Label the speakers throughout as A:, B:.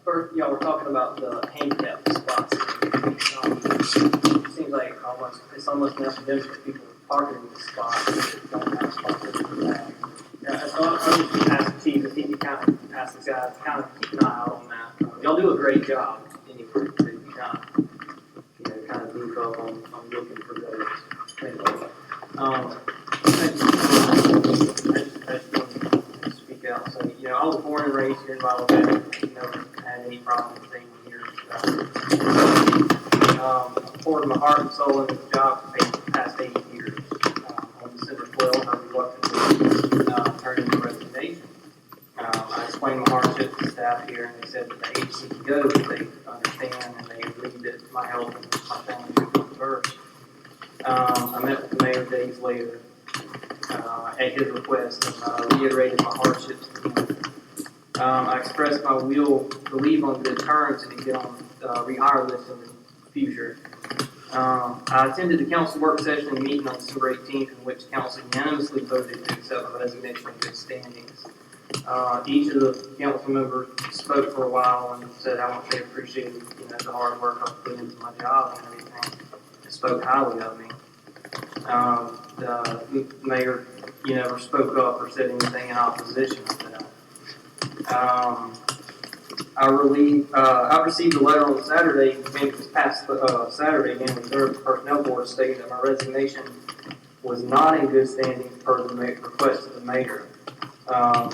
A: First, y'all were talking about the handicap spots. Seems like it's almost an epidemic of people parking in the spots that don't have spots in the back. Yeah, so I'm just asking Chief if he could kind of ask the guys to kind of keep an eye out on that. Y'all do a great job anyway, but you kind of beef up on looking for those. Anyway, I just want to speak out. So, I was born and raised here in Bayou. Never had any problem with things here. I've poured my heart and soul into the job for the past 8 years. On December 12th, I reluctantly turned in a resignation. I explained my hardship to staff here, and they said that the agency can go if they understand, and they agreed that my health and my family should come first. I met with the mayor days later at his request, and reiterated my hardships to him. I expressed my will to leave on good terms and to get on rehire list in the future. I attended the council work session meeting on December 18th, in which council unanimously voted to accept my resignation in good standings. Each of the council members spoke for a while and said how much they appreciated the hard work I put into my job and everything. They spoke highly of me. The mayor never spoke up or said anything in opposition to that. I received a letter on Saturday, this past Saturday, again, with the personnel board stating that my resignation was not in good standing per the request of the mayor.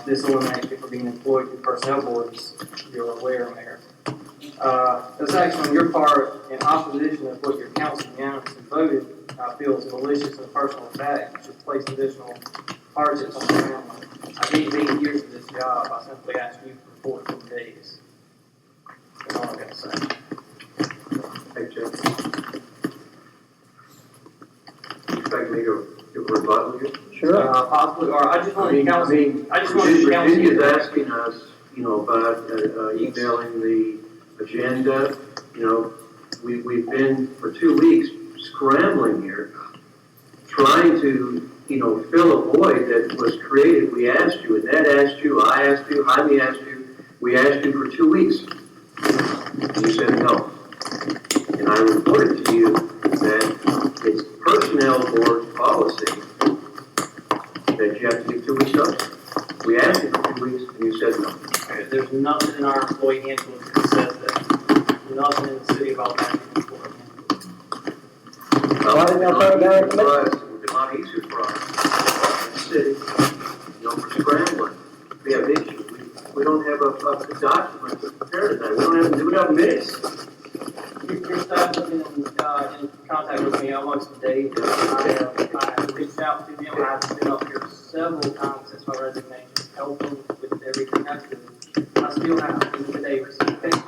A: This eliminates me from being employed through personnel board, as you're aware, Mayor. This action on your part in opposition of what your council unanimously voted, I feel is malicious and a personal attack, which has placed additional hardships on my family. I gave 8 years of this job. I simply asked you for 14 days. That's all I got to say.
B: Thank you, Jeff. Would you like me to give a rebuttal here?
A: Sure. Possibly, or I just want the council.
B: Virginia's asking us, about emailing the agenda. We've been for 2 weeks scrambling here, trying to, fill a void that was created. We asked you, and Ed asked you, I asked you, Jaime asked you. We asked you for 2 weeks. And you said no. And I reported to you that it's personnel board policy that you have to give 2 weeks notice. We asked you for 2 weeks, and you said no.
A: Okay, there's nothing in our employee handbook that says that. Nothing in the city of Alabama employee handbook.
B: Why didn't y'all turn it down? It's a lot easier for us in the city. We're scrambling. We have issues. We don't have a document to prepare tonight. We don't have minutes.
A: Your staff has been in contact with me almost daily. I have reached out to them. I've been up here several times since my resignation, helping with everything I could. I still have, even today, received text.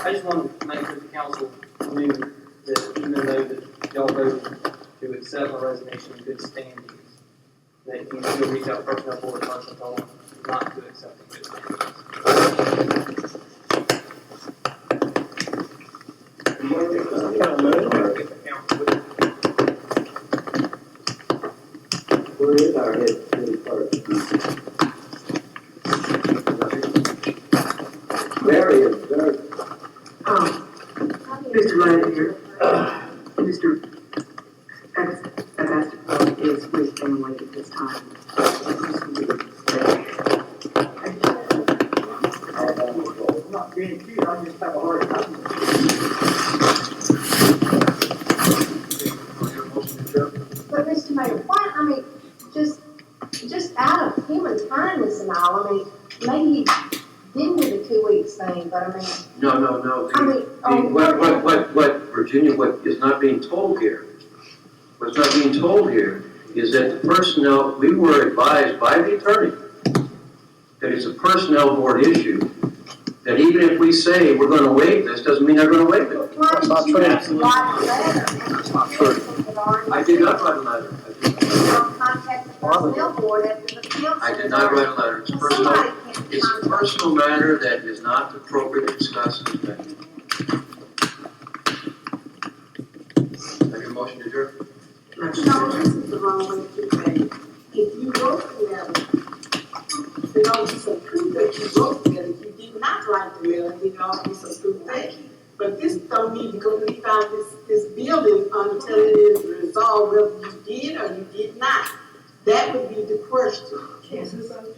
A: I just want to make sure the council knew that even though that y'all voted to accept my resignation in good standings, that you still reach out to personnel board first and told them not to accept in good standings.
C: Where is our head city clerk? Mary is there.
D: Mr. Ryder here. Mr. Abastico is with family at this time.
C: I'm not being cute, I just have a hard time.
E: But Mr. Mayor, why, just out of human kindness and all, maybe you didn't do the 2 weeks thing, but
B: No. What Virginia, what is not being told here, what's not being told here is that the personnel, we were advised by the attorney that it's a personnel board issue, that even if we say we're going to waive this, doesn't mean they're going to waive it.
E: That's
C: not true.
E: That's not
B: true. I did not write a letter.
E: Contact the personnel board after the council.
B: I did not write a letter. It's a personal matter that is not appropriate to discuss in this venue. Have your motion to adjourn?
D: No, this is the wrong way to do it. If you wrote the letter,
F: there ought to be some proof that you wrote the letter. You did not write the letter, there ought to be some proof there. But this don't need to go, we found this building until it is resolved whether you did or you did not. That would be the question.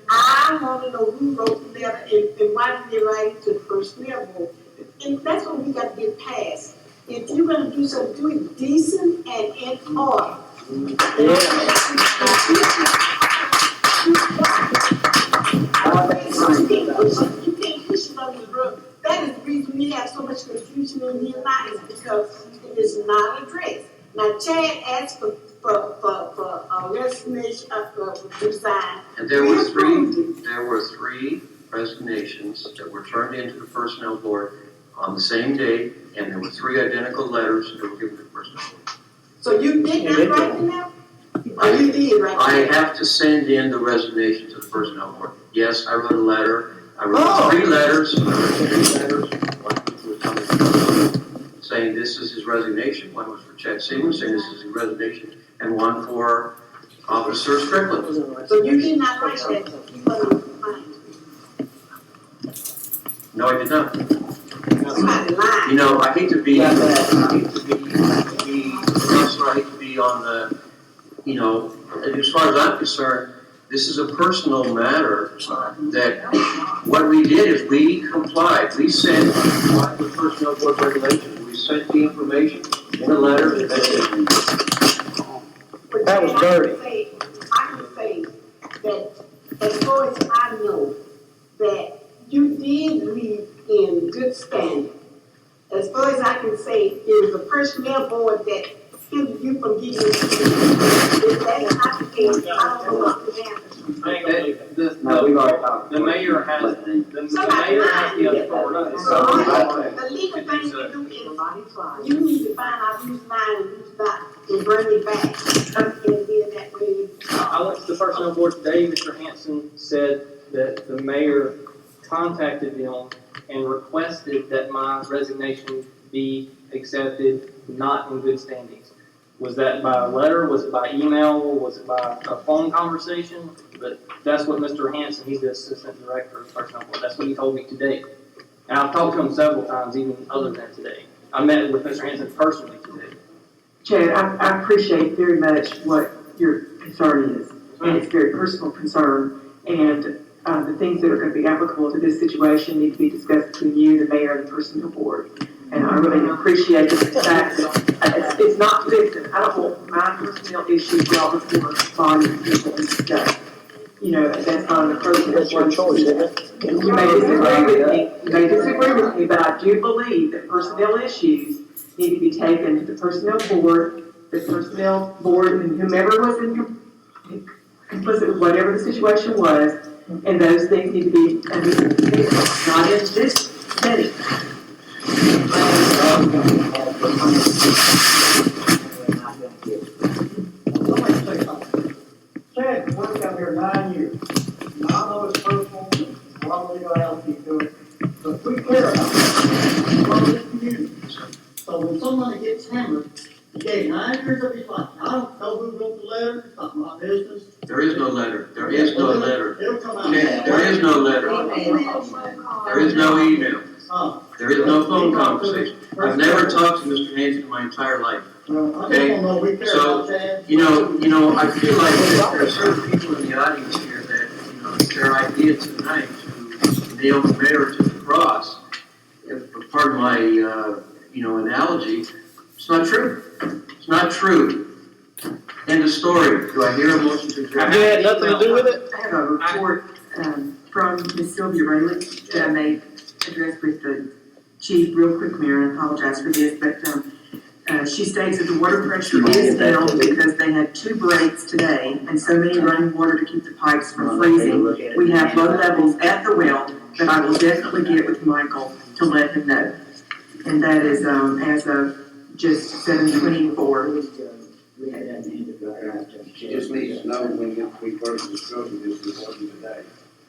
F: I want to know who wrote the letter and why did they write it to the personnel board? And that's what we got to get past. If you're going to do something, do it decent and in order. You can't push it under the rug. That is the reason we have so much confusion in here now, is because it is not addressed. Now, Chad asked for a resignation for resign.
B: And there were three resignations that were turned into the personnel board on the same day, and there were 3 identical letters that were given to the personnel board.
F: So you did not write them out? Or you did write them out?
B: I have to send in the resignation to the personnel board. Yes, I wrote a letter. I wrote 3 letters. One was coming from saying this is his resignation. One was for Chad Seaman saying this is his resignation, and one for Officer Strickland.
F: So you did not write that, you wasn't fine.
B: No, I did not.
F: Somebody lied.
B: You know, I hate to be on the, you know, as far as I'm concerned, this is a personal matter that what we did is we complied. We sent the personnel board regulations. We sent the information in a letter.
C: That was dirty.
F: I can say that as far as I know, that you did leave in good standing. As far as I can say, it was a personnel board that hindered you from getting if that is not the case, I don't know what to happen.
A: The mayor has the authority.
F: The legal thing to do is, you need to find out who's lying and who's not, and bring it back, and then that way.
A: I went to the personnel board today. Mr. Hanson said that the mayor contacted them and requested that my resignation be accepted, not in good standings. Was that by a letter? Was it by email? Was it by a phone conversation? But that's what Mr. Hanson, he's the assistant director of personnel board, that's what he told me today. And I've talked to him several times, even other than today. I met with Mr. Hanson personally today.
D: Chad, I appreciate very much what your concern is, and it's a very personal concern, and the things that are going to be applicable to this situation need to be discussed between you, the mayor, and the personnel board. And I really appreciate the fact that it's not, listen, I don't want my personnel issues brought before body people and stuff. You know, that's not an appropriate.
C: That's your choice, isn't it?
D: You may disagree with me, but I do believe that personnel issues need to be taken to the personnel board, and whomever was complicit with whatever the situation was, and those things need to be, not in this setting.
C: Chad worked out here 9 years. Now, I know it's personal, a lot of legality to it, but we care about it. We're in this community. So when somebody gets hammered, he gave 9 years of his life. I don't know who wrote the letter, it's not my business.
B: There is no letter. There is no letter.
C: It'll come out.
B: Chad, there is no letter. There is no email. There is no phone conversation. I've never talked to Mr. Hanson in my entire life.
C: Well, I don't know, we care
B: So,
C: about Chad.
B: you know, I feel like that there are certain people in the audience here that, you know, it's their idea tonight to nail the mayor to the cross. If, pardon my, you know, analogy, it's not true. It's not true. End of story. Do I hear a motion to adjourn?
C: Have you had nothing to do with it?
D: I have a report from Ms. Sylvia Rayleigh that I may address with the chief real quick, Mayor, and I apologize for this, but she states that the water pressure is down because they had 2 breaks today and so many running water to keep the pipes from freezing. We have low levels at the well, but I will definitely get with Michael to let him know. And that is as of just 7:24.
G: She just needs to know when we first discussed this, it wasn't today.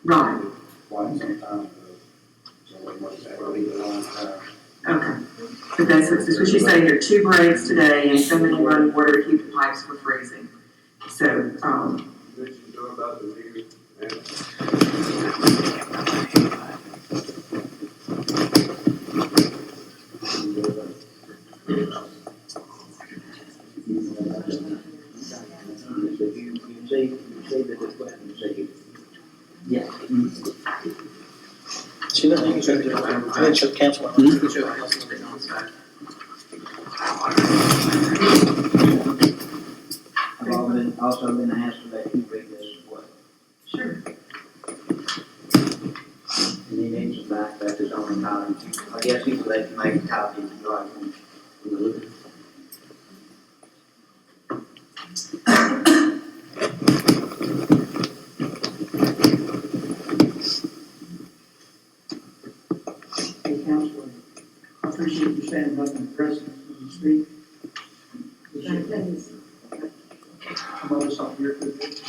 D: Right.
G: Quite some time ago. So it must have been a long time.
D: Okay. But that's what she's saying here, 2 breaks today and so many running water to keep the pipes from freezing. So,
G: This is about the leader
H: See, no, you can show the, I didn't show the council.
A: You can show the council what they on the side.
I: I've also been asked to let you read this as well.
D: Sure.
I: And he needs to back up his own copy. I guess he would let you make a copy if you like.
C: Hey, Counselor, I appreciate you standing up and addressing us when you speak.
E: Please.
C: Come on, this up here, please.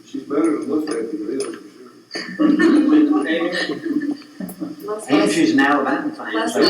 G: She's better than what's that you live, for sure.
I: And she's an Alabama fan, so.